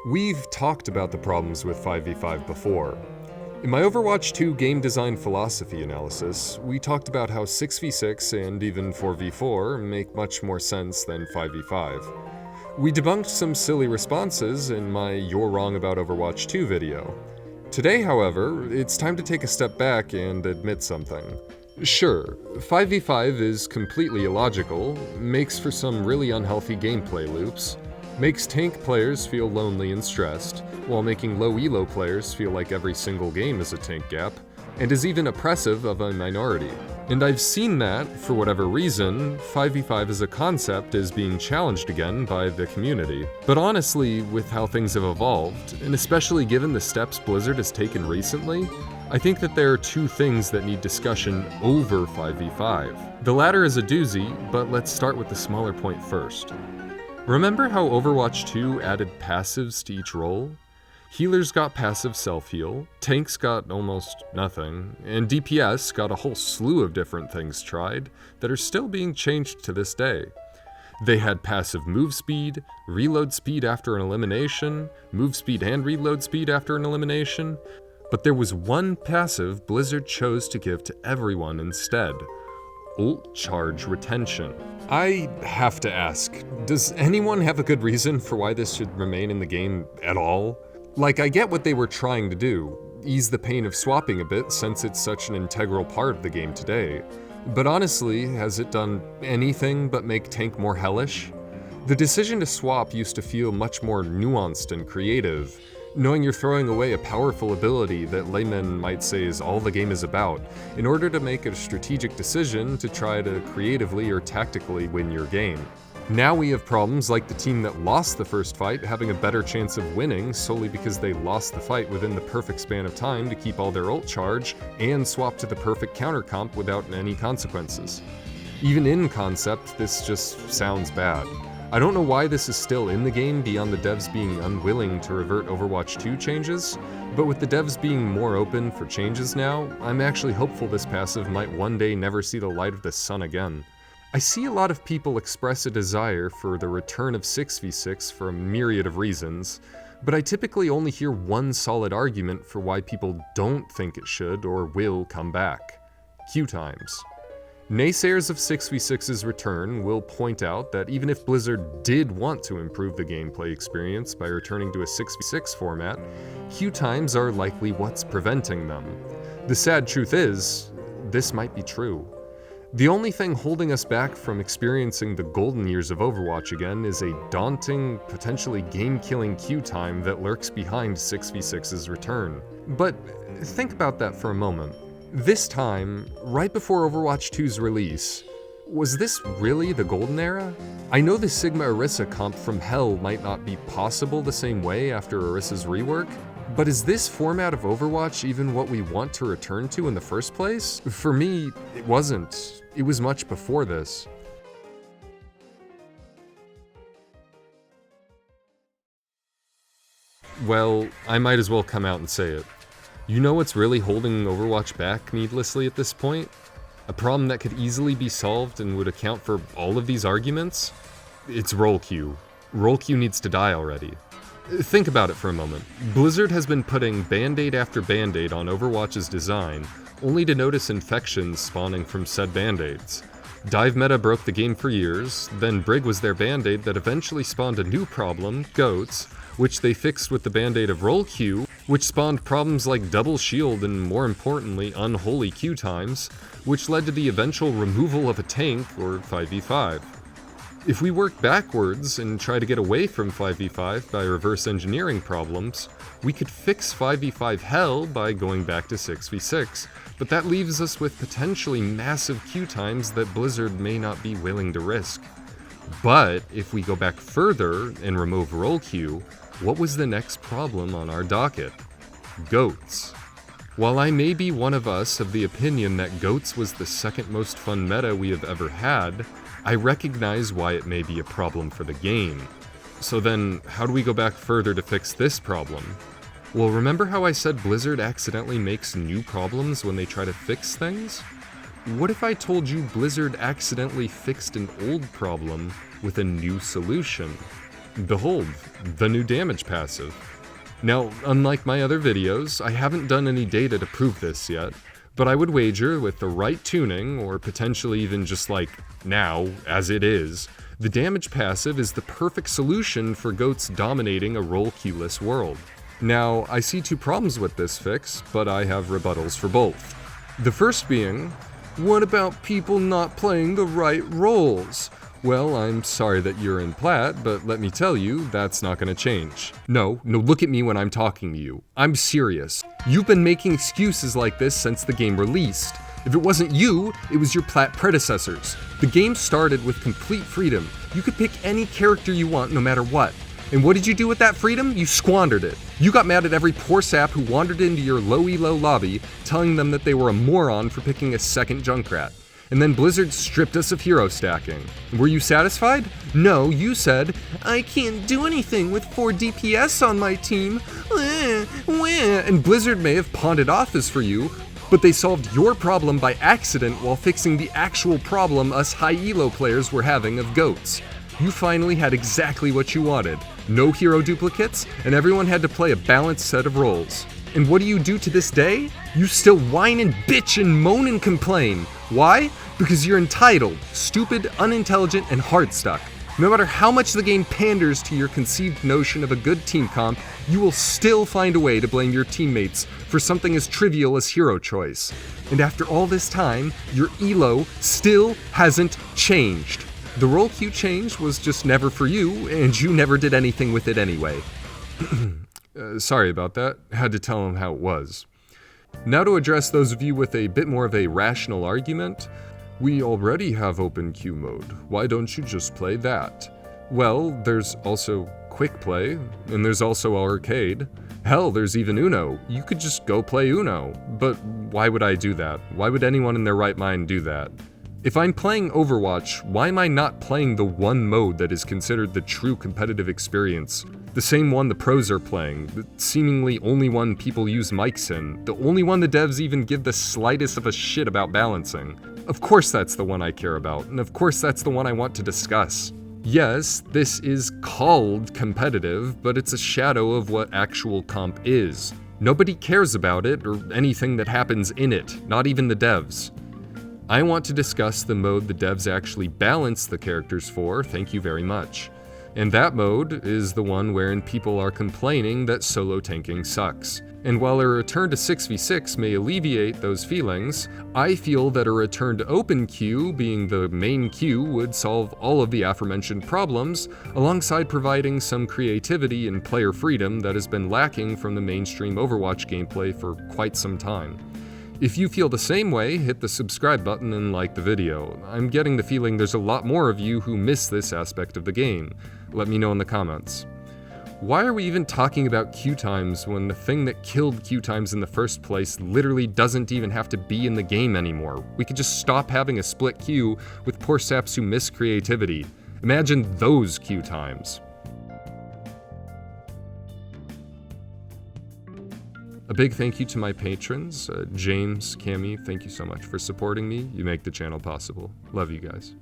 We've talked about the problems with 5v5 before. In my Overwatch 2 game design philosophy analysis, we talked about how 6v6 and even 4v4 make much more sense than 5v5. We debunked some silly responses in my You're Wrong About Overwatch 2 video. Today, however, it's time to take a step back and admit something. Sure, 5v5 is completely illogical, makes for some really unhealthy gameplay loops, makes tank players feel lonely and stressed, while making low elo players feel like every single game is a tank gap, and is even oppressive of a minority. And I've seen that, for whatever reason, 5v5 as a concept is being challenged again by the community. But honestly, with how things have evolved, and especially given the steps Blizzard has taken recently, I think that there are two things that need discussion over 5v5. The latter is a doozy, but let's start with the smaller point first. Remember how Overwatch 2 added passives to each role? Healers got passive self-heal, tanks got almost nothing, and DPS got a whole slew of different things tried that are still being changed to this day. They had passive move speed, reload speed after an elimination, move speed and reload speed after an elimination, but there was one passive Blizzard chose to give to everyone instead: ult charge retention. I have to ask, does anyone have a good reason for why this should remain in the game at all? Like, I get what they were trying to do, ease the pain of swapping a bit since it's such an integral part of the game today. But honestly, has it done anything but make tank more hellish? The decision to swap used to feel much more nuanced and creative, knowing you're throwing away a powerful ability that laymen might say is all the game is about, in order to make a strategic decision to try to creatively or tactically win your game. Now we have problems like the team that lost the first fight having a better chance of winning solely because they lost the fight within the perfect span of time to keep all their ult charge and swap to the perfect counter comp without any consequences. Even in concept, this just sounds bad. I don't know why this is still in the game beyond the devs being unwilling to revert Overwatch 2 changes, but with the devs being more open for changes now, I'm actually hopeful this passive might one day never see the light of the sun again. I see a lot of people express a desire for the return of 6v6 for a myriad of reasons, but I typically only hear one solid argument for why people don't think it should or will come back: queue times. Naysayers of 6v6's return will point out that even if Blizzard did want to improve the gameplay experience by returning to a 6v6 format, queue times are likely what's preventing them. The sad truth is, this might be true. The only thing holding us back from experiencing the golden years of Overwatch again is a daunting, potentially game-killing queue time that lurks behind 6v6's return. But think about that for a moment. This time, right before Overwatch 2's release, was this really the golden era? I know the Sigma Orisa comp from Hell might not be possible the same way after Orisa's rework, but is this format of Overwatch even what we want to return to in the first place? For me, it wasn't. It was much before this. Well, I might as well come out and say it. You know what's really holding Overwatch back needlessly at this point? A problem that could easily be solved and would account for all of these arguments? It's role queue. Role queue needs to die already. Think about it for a moment. Blizzard has been putting band-aid after band-aid on Overwatch's design, only to notice infections spawning from said band-aids. Dive meta broke the game for years, then Brig was their band-aid that eventually spawned a new problem, goats, which they fixed with the band-aid of role queue, which spawned problems like double shield and, more importantly, unholy queue times, which led to the eventual removal of a tank, or 5v5. If we work backwards and try to get away from 5v5 by reverse engineering problems, we could fix 5v5 hell by going back to 6v6, but that leaves us with potentially massive queue times that Blizzard may not be willing to risk. But if we go back further and remove role queue, what was the next problem on our docket? Goats. While I may be one of us of the opinion that Goats was the second most fun meta we have ever had, I recognize why it may be a problem for the game. So then, how do we go back further to fix this problem? Well, remember how I said Blizzard accidentally makes new problems when they try to fix things? What if I told you Blizzard accidentally fixed an old problem with a new solution? Behold, the new damage passive. Now, unlike my other videos, I haven't done any data to prove this yet, but I would wager with the right tuning, or potentially even just like now, as it is, the damage passive is the perfect solution for goats dominating a role queue-less world. Now, I see two problems with this fix, but I have rebuttals for both. The first being, what about people not playing the right roles? Well, I'm sorry that you're in Plat, but let me tell you, that's not gonna change. No, look at me when I'm talking to you. I'm serious. You've been making excuses like this since the game released. If it wasn't you, it was your Plat predecessors. The game started with complete freedom. You could pick any character you want no matter what. And what did you do with that freedom? You squandered it. You got mad at every poor sap who wandered into your low elo lobby, telling them that they were a moron for picking a second Junkrat. And then Blizzard stripped us of hero stacking. Were you satisfied? No, you said, I can't do anything with 4 DPS on my team. And Blizzard may have pawned it off as for you, but they solved your problem by accident while fixing the actual problem us high elo players were having of goats. You finally had exactly what you wanted. No hero duplicates, and everyone had to play a balanced set of roles. And what do you do to this day? You still whine and bitch and moan and complain. Why? Because you're entitled, stupid, unintelligent, and hard-stuck. No matter how much the game panders to your conceived notion of a good team comp, you will still find a way to blame your teammates for something as trivial as hero choice. And after all this time, your elo still hasn't changed. The role queue change was just never for you, and you never did anything with it anyway. Sorry about that. Had to tell him how it was. Now to address those of you with a bit more of a rational argument, we already have open queue mode. Why don't you just play that? Well, there's also quick play, and there's also arcade. Hell, there's even Uno. You could just go play Uno. But why would I do that? Why would anyone in their right mind do that? If I'm playing Overwatch, why am I not playing the one mode that is considered the true competitive experience? The same one the pros are playing, the seemingly only one people use mics in, the only one the devs even give the slightest of a shit about balancing. Of course that's the one I care about, and of course that's the one I want to discuss. Yes, this is called competitive, but it's a shadow of what actual comp is. Nobody cares about it or anything that happens in it, not even the devs. I want to discuss the mode the devs actually balance the characters for, thank you very much. And that mode is the one wherein people are complaining that solo tanking sucks. And while a return to 6v6 may alleviate those feelings, I feel that a return to open queue, being the main queue, would solve all of the aforementioned problems, alongside providing some creativity and player freedom that has been lacking from the mainstream Overwatch gameplay for quite some time. If you feel the same way, hit the subscribe button and like the video. I'm getting the feeling there's a lot more of you who miss this aspect of the game. Let me know in the comments. Why are we even talking about queue times when the thing that killed queue times in the first place literally doesn't even have to be in the game anymore? We could just stop having a split queue with poor saps who miss creativity. Imagine those queue times. A big thank you to my patrons, James, Cami, thank you so much for supporting me. You make the channel possible. Love you guys.